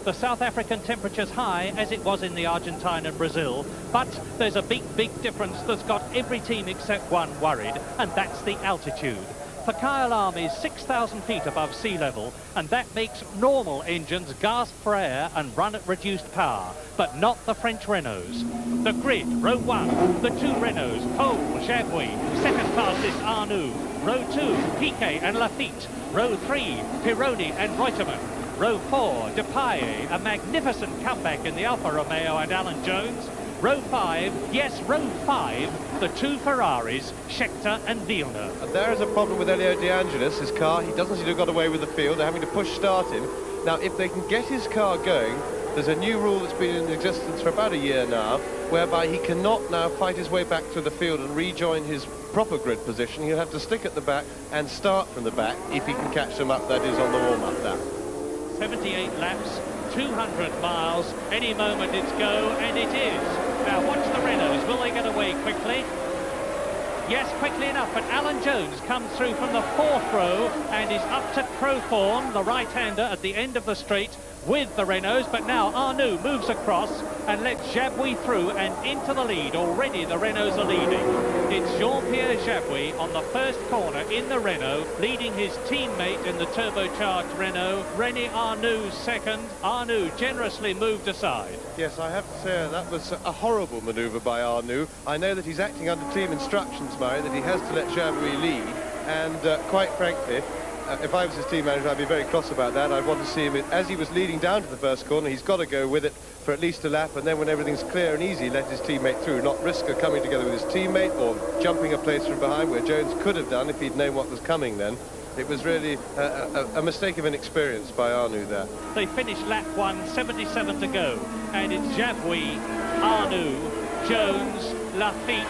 The South African temperature's high, as it was in the Argentine and Brazil, but there's a big difference that's got every team except one worried, and that's the altitude. For Kyle Army is 6,000 feet above sea level, and that makes normal engines gasp for air and run at reduced power, but not the French Renaults. The grid, row 1, the two Renaults, Pole, Jabouille, second fastest Arnoux, row 2, Piquet and Lafitte, row 3, Pironi and Reutemann, row 4, Depailler, a magnificent comeback in the Alfa Romeo and Alan Jones, row 5, yes, row 5, the two Ferraris, Scheckter and Villeneuve. And there is a problem with Elio De Angelis, his car. He doesn't seem to have got away with the field. They're having to push start him. Now, if they can get his car going, there's a new rule that's been in existence for about a year now, whereby he cannot now fight his way back through the field and rejoin his proper grid position. He'll have to stick at the back and start from the back if he can catch them up, that is, on the warm-up lap. 78 laps, 200 miles, any moment it's go, and it is. Now watch the Renaults, will they get away quickly? Yes, quickly enough, but Alan Jones comes through from the 4th row and is up to Crowthorne, the right-hander, at the end of the straight with the Renaults, but now Arnoux moves across and lets Jabouille through and into the lead. Already the Renaults are leading. It's Jean-Pierre Jabouille on the first corner in the Renault, leading his teammate in the turbocharged Renault. René Arnoux second. Arnoux generously moved aside. Yes, I have to say that was a horrible manoeuvre by Arnoux. I know that he's acting under team instructions, Murray, that he has to let Jabouille lead, and quite frankly, if I was his team manager, I'd be very cross about that. I'd want to see him, as he was leading down to the first corner, he's got to go with it for at least a lap, and then when everything's clear and easy, let his teammate through, not risk a coming together with his teammate or jumping a place from behind, where Jones could have done if he'd known what was coming then. It was really a mistake of inexperience by Arnoux there. They finished lap 1, 77 to go, and it's Jabouille, Arnoux, Jones, Lafitte,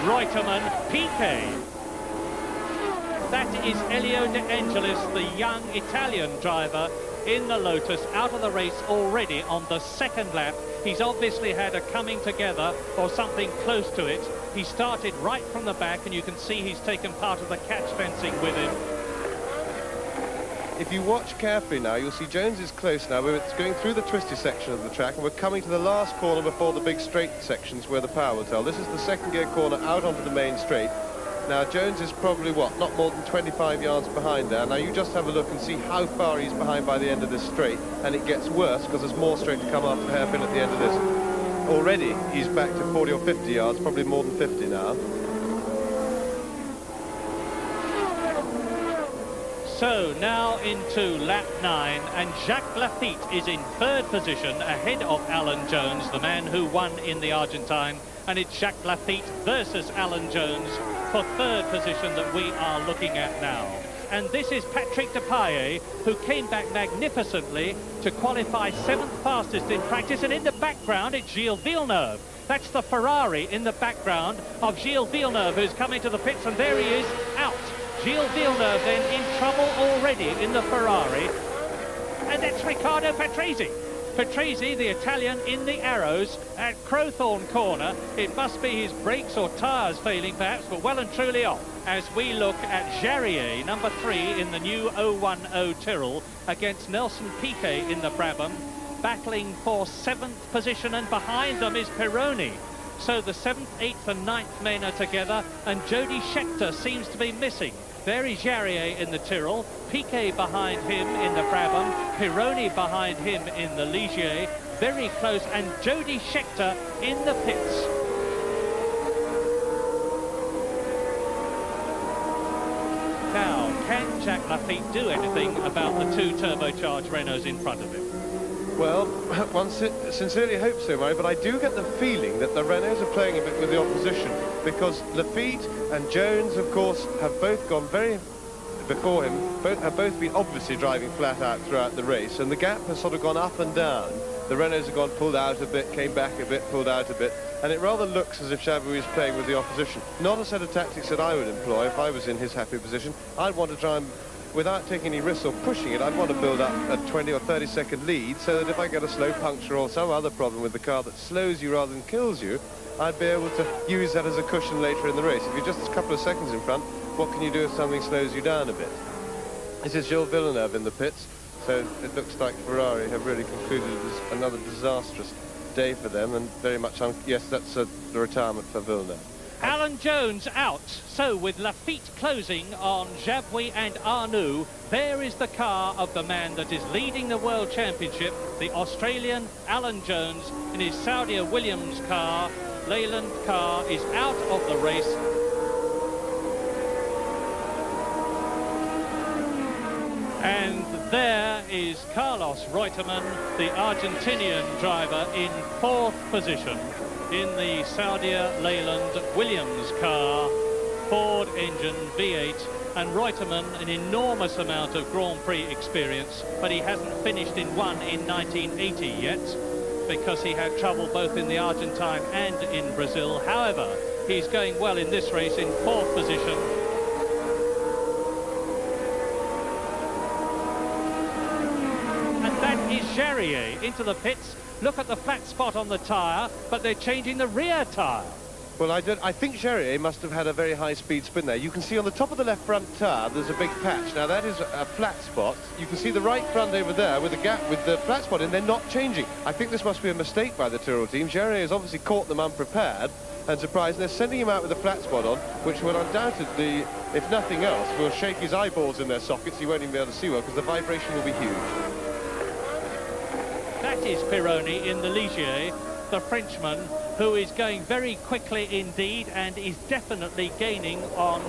Reutemann, Piquet. That is Elio De Angelis, the young Italian driver in the Lotus, out of the race already on the second lap. He's obviously had a coming together or something close to it. He started right from the back, and you can see he's taken part of the catch fencing with him. If you watch carefully now, you'll see Jones is close now. We're going through the twisty section of the track, and we're coming to the last corner before the big straight sections where the power will tell. This is the second gear corner out onto the main straight. Now, Jones is probably, what, not more than 25 yards behind there. Now, you just have a look and see how far he's behind by the end of this straight, and it gets worse because there's more straight to come after the hairpin at the end of this. Already, he's back to 40 or 50 yards, probably more than 50 now. So now into lap 9, and Jacques Lafitte is in 3rd position ahead of Alan Jones, the man who won in the Argentine, and it's Jacques Lafitte versus Alan Jones for 3rd position that we are looking at now. And this is Patrick Depailler, who came back magnificently to qualify 7th fastest in practice, and in the background it's Gilles Villeneuve. That's the Ferrari in the background of Gilles Villeneuve, who's coming to the pits, and there he is, out. Gilles Villeneuve then in trouble already in the Ferrari, and that's Riccardo Patrese. Patrese, the Italian, in the arrows at Crowthorne corner. It must be his brakes or tyres failing perhaps, but well and truly off. As we look at Jarier, number 3 in the new 010 Tyrrell, against Nelson Piquet in the Brabham, battling for 7th position, and behind them is Pironi. So the 7th, 8th and 9th men are together, and Jody Scheckter seems to be missing. There is Jarier in the Tyrrell, Piquet behind him in the Brabham, Pironi behind him in the Ligier, very close, and Jody Scheckter in the pits. Now, can Jacques Lafitte do anything about the two turbocharged Renaults in front of him? Well, one sincerely hope so, Murray, but I do get the feeling that the Renaults are playing a bit with the opposition, because Lafitte and Jones, of course, have both gone very before him, have both been obviously driving flat out throughout the race, and the gap has sort of gone up and down. The Renaults have gone pulled out a bit, came back a bit, pulled out a bit, and it rather looks as if Jabouille is playing with the opposition. Not a set of tactics that I would employ if I was in his happy position. I'd want to try and, without taking any risks or pushing it, I'd want to build up a 20 or 30 second lead, so that if I get a slow puncture or some other problem with the car that slows you rather than kills you, I'd be able to use that as a cushion later in the race. If you're just a couple of seconds in front, what can you do if something slows you down a bit? This is Gilles Villeneuve in the pits. So it looks like Ferrari have really concluded it as another disastrous day for them, and very much, yes, that's the retirement for Villeneuve. Alan Jones out. So with Laffite closing on Jabouille and Arnoux, there is the car of the man that is leading the World Championship, the Australian Alan Jones in his Saudia Williams car. Leyland car is out of the race. And there is Carlos Reutemann, the Argentinian driver, in 4th position in the Saudia Leyland Williams car, Ford engine V8, and Reutemann an enormous amount of Grand Prix experience, but he hasn't finished in one in 1980 yet because he had trouble both in the Argentine and in Brazil. However, he's going well in this race in 4th position. And that is Jarier into the pits. Look at the flat spot on the tyre, but they're changing the rear tyre. Well, I think Jarier must have had a very high-speed spin there. You can see on the top of the left front tyre, there's a big patch. Now, that is a flat spot. You can see the right front over there with a gap with the flat spot, and they're not changing. I think this must be a mistake by the Tyrrell team. Jarier has obviously caught them unprepared and surprised, and they're sending him out with a flat spot on, which will undoubtedly, if nothing else, will shake his eyeballs in their sockets. He won't even be able to see well, because the vibration will be huge. That is Pironi in the Ligier, the Frenchman, who is going very quickly indeed and is definitely gaining on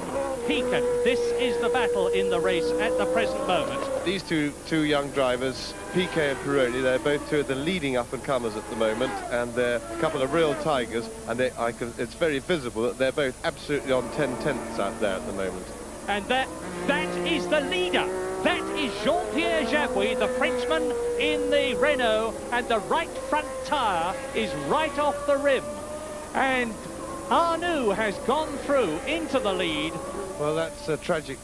Piquet. This is the battle in the race at the present moment. These two young drivers, Piquet and Pironi, they're both two of the leading up-and-comers at the moment, and they're a couple of real tigers, and it's very visible that they're both absolutely on 10/10ths out there at the moment. And that is the leader. That is Jean-Pierre Jabouille, the Frenchman in the Renault, and the right front tyre is right off the rim. And Arnoux has gone through into the lead. Well, that's a tragic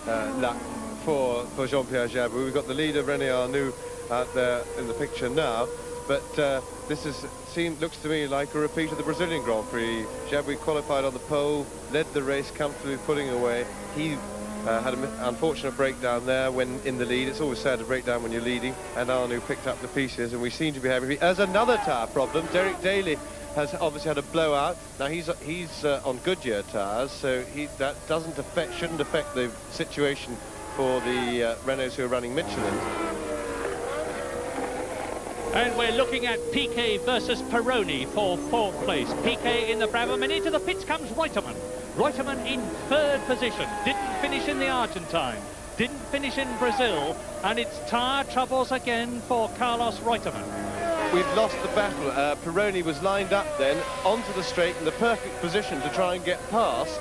luck for Jean-Pierre Jabouille. We've got the leader, René Arnoux, out there in the picture now. But this looks to me like a repeat of the Brazilian Grand Prix. Jabouille qualified on the pole, led the race comfortably, pulling away. He had an unfortunate breakdown there when in the lead. It's always sad to break down when you're leading, and Arnoux picked up the pieces, and we seem to be having... There's another tyre problem. Derek Daly has obviously had a blowout. Now he's on Goodyear tyres, so that shouldn't affect the situation for the Renaults who are running Michelin. And we're looking at Piquet versus Pironi for 4th place. Piquet in the Brabham, and into the pits comes Reutemann. Reutemann in 3rd position. Didn't finish in the Argentine. Didn't finish in Brazil. And it's tyre troubles again for Carlos Reutemann. We've lost the battle. Pironi was lined up then onto the straight in the perfect position to try and get past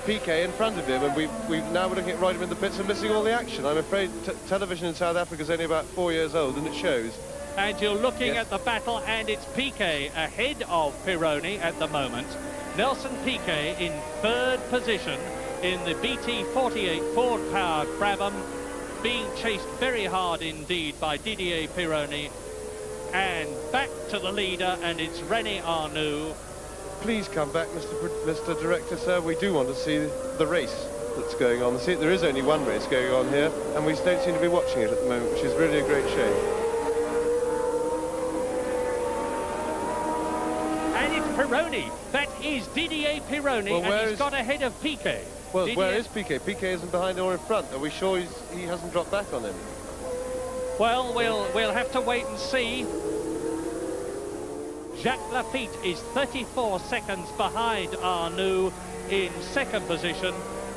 Piquet in front of him, and now we're looking at Reutemann in the pits and missing all the action. I'm afraid television in South Africa is only about 4 years old, and it shows. And you're looking at the battle, and it's Piquet ahead of Pironi at the moment. Nelson Piquet in 3rd position in the BT48 Ford-powered Brabham, being chased very hard indeed by Didier Pironi. And back to the leader, and it's René Arnoux. Please come back, Mr. Director, sir. We do want to see the race that's going on. There is only one race going on here, and we don't seem to be watching it at the moment, which is really a great shame. And it's Pironi. That is Didier Pironi, well, and he's got ahead of Piquet. Well, where is Piquet? Piquet isn't behind or in front. Are we sure he hasn't dropped back on him? Well, we'll have to wait and see. Jacques Laffite is 34 seconds behind Arnoux in 2nd position.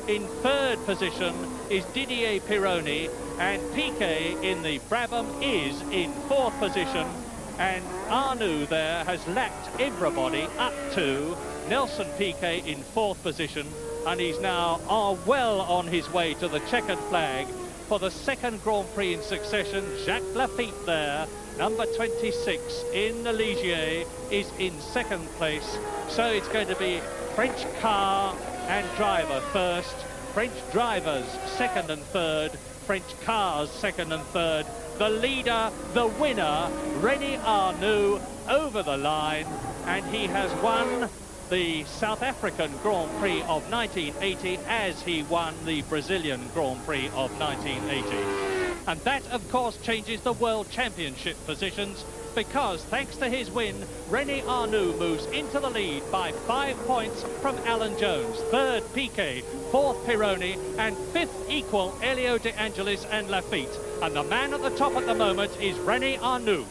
In 3rd position is Didier Pironi, and Piquet in the Brabham is in 4th position. And Arnoux there has lapped everybody up to Nelson Piquet in 4th position, and he's now well on his way to the checkered flag for the 2nd Grand Prix in succession. Jacques Laffite there, number 26 in the Ligier, is in 2nd place. So it's going to be French car and driver first, French drivers 2nd and 3rd, French cars 2nd and 3rd. The leader, the winner, René Arnoux, over the line, and he has won the South African Grand Prix of 1980 as he won the Brazilian Grand Prix of 1980. And that, of course, changes the World Championship positions, because thanks to his win, René Arnoux moves into the lead by 5 points from Alan Jones. Third, Piquet. Fourth, Pironi. And fifth, equal, Elio De Angelis and Laffite. And the man at the top at the moment is René Arnoux.